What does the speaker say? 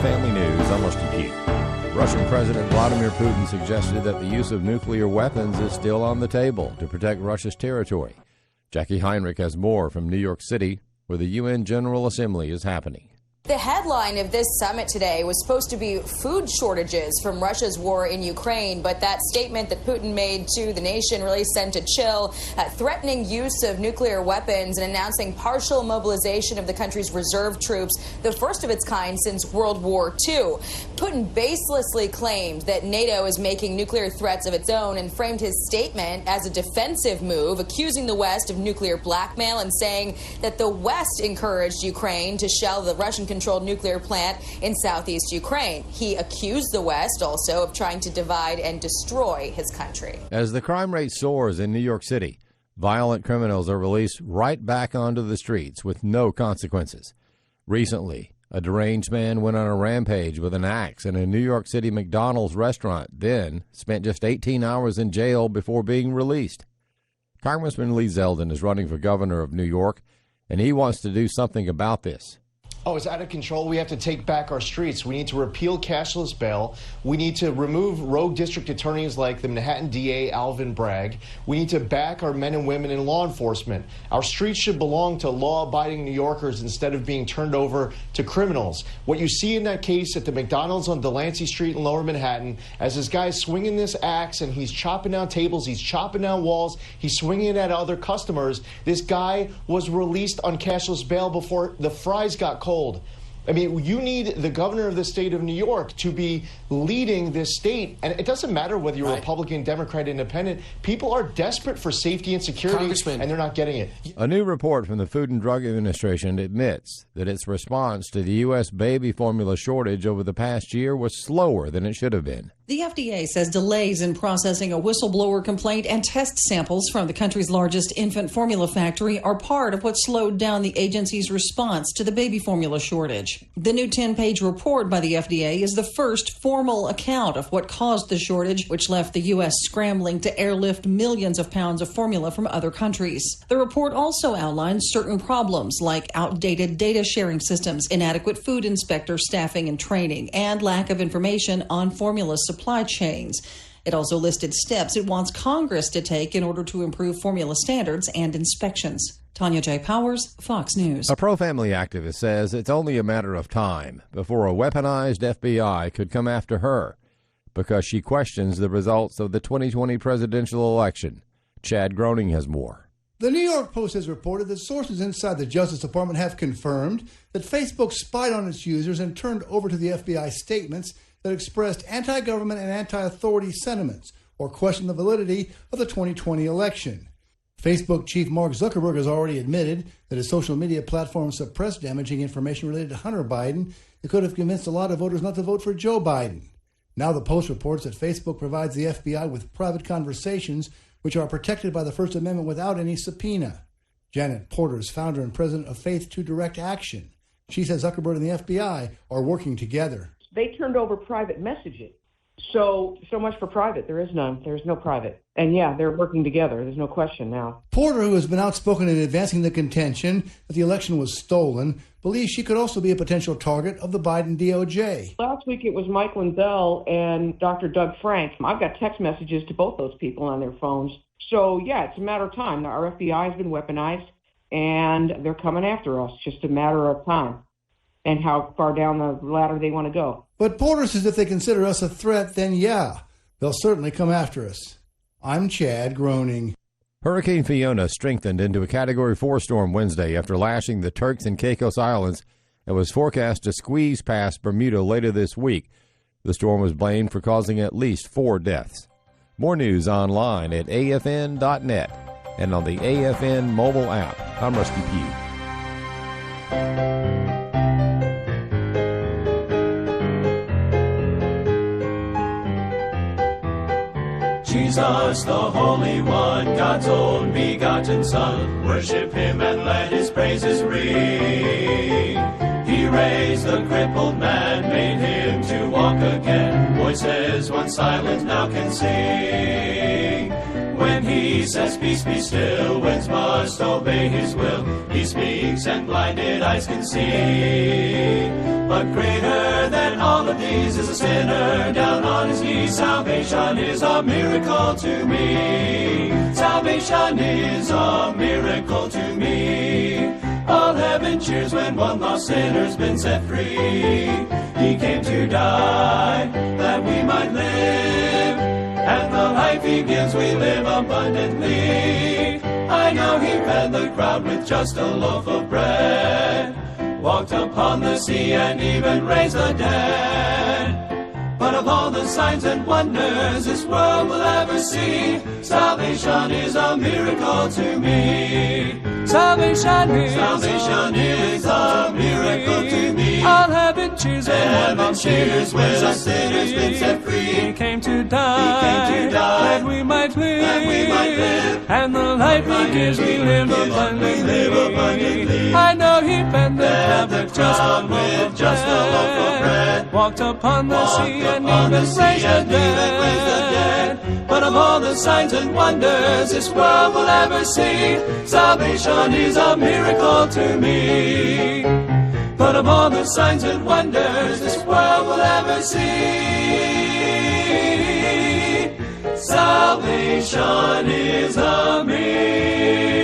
Family News, I'm Rusty Pugh. Russian President Vladimir Putin suggested that the use of nuclear weapons is still on the table to protect Russia's territory. Jackie Heinrich has more from New York City, where the UN General Assembly is happening. The headline of this summit today was supposed to be food shortages from Russia's war in Ukraine, but that statement that Putin made to the nation really sent a chill, threatening use of nuclear weapons and announcing partial mobilization of the country's reserve troops, the first of its kind since World War II. Putin baselessly claimed that NATO is making nuclear threats of its own and framed his statement as a defensive move, accusing the West of nuclear blackmail and saying that the West encouraged Ukraine to shell the Russian-controlled nuclear plant in southeast Ukraine. He accused the West also of trying to divide and destroy his country. As the crime rate soars in New York City, violent criminals are released right back onto the streets with no consequences. Recently, a deranged man went on a rampage with an axe in a New York City McDonald's restaurant, then spent just 18 hours in jail before being released. Congressman Lee Zeldin is running for governor of New York, and he wants to do something about this. Oh, it's out of control. We have to take back our streets. We need to repeal cashless bail. We need to remove rogue district attorneys like the Manhattan DA Alvin Bragg. We need to back our men and women in law enforcement. Our streets should belong to law-abiding New Yorkers instead of being turned over to criminals. What you see in that case at the McDonald's on Delancey Street in Lower Manhattan, as this guy's swinging this axe and he's chopping down tables, he's chopping down walls, he's swinging it at other customers. This guy was released on cashless bail before the fries got cold. I mean, you need the governor of the state of New York to be leading this state. And it doesn't matter whether you're Republican, Democrat, Independent. People are desperate for safety and security, and they're not getting it. A new report from the Food and Drug Administration admits that its response to the U.S. baby formula shortage over the past year was slower than it should have been. The FDA says delays in processing a whistleblower complaint and test samples from the country's largest infant formula factory are part of what slowed down the agency's response to the baby formula shortage. The new 10-page report by the FDA is the first formal account of what caused the shortage, which left the U.S. scrambling to airlift millions of pounds of formula from other countries. The report also outlines certain problems like outdated data sharing systems, inadequate food inspector staffing and training, and lack of information on formula supply chains. It also listed steps it wants Congress to take in order to improve formula standards and inspections. Tanya J. Powers, Fox News. A pro-family activist says it's only a matter of time before a weaponized FBI could come after her because she questions the results of the 2020 presidential election. Chad Groening has more. The New York Post has reported that sources inside the Justice Department have confirmed that Facebook spied on its users and turned over to the FBI statements that expressed anti-government and anti-authority sentiments or questioned the validity of the 2020 election. Facebook chief Mark Zuckerberg has already admitted that his social media platform suppressed damaging information related to Hunter Biden that could have convinced a lot of voters not to vote for Joe Biden. Now the Post reports that Facebook provides the FBI with private conversations which are protected by the First Amendment without any subpoena. Janet Porter is founder and president of Faith to Direct Action. She says Zuckerberg and the FBI are working together. They turned over private messaging. So much for private. There is none. There's no private. And yeah, they're working together. There's no question now. Porter, who has been outspoken in advancing the contention that the election was stolen, believes she could also be a potential target of the Biden DOJ. Last week it was Mike Lindell and Dr. Doug Frank. I've got text messages to both those people on their phones. So yeah, it's a matter of time. Our FBI has been weaponized and they're coming after us. Just a matter of time and how far down the ladder they want to go. But Porter says if they consider us a threat, then yeah, they'll certainly come after us. I'm Chad Groening. Hurricane Fiona strengthened into a Category 4 storm Wednesday after lashing the Turks and Caicos Islands and was forecast to squeeze past Bermuda later this week. The storm was blamed for causing at least 4 deaths. More news online at afn.net and on the AFN mobile app. I'm Rusty Pugh. Jesus, the Holy One, God's own begotten Son, worship Him and let His praises ring. He raised the crippled man, made him to walk again. Voices once silent now can sing. When He says peace be still, winds must obey His will. He speaks and blinded eyes can see. But greater than all of these is a sinner down on his knees. Salvation is a miracle to me. Salvation is a miracle to me. All heaven cheers when one lost sinner's been set free. He came to die that we might live, and the life he gives we live abundantly. I know he fed the crowd with just a loaf of bread, walked upon the sea and even raised the dead. But of all the signs and wonders this world will ever see, salvation is a miracle to me. Salvation is a miracle to me. All heaven cheers when a sinner's been set free. He came to die that we might live, and the life he gives we live abundantly. I know he fed the crowd with just a loaf of bread, walked upon the sea and even raised the dead. But of all the signs and wonders this world will ever see, salvation is a miracle to me. But of all the signs and wonders this world will ever see, salvation is a miracle.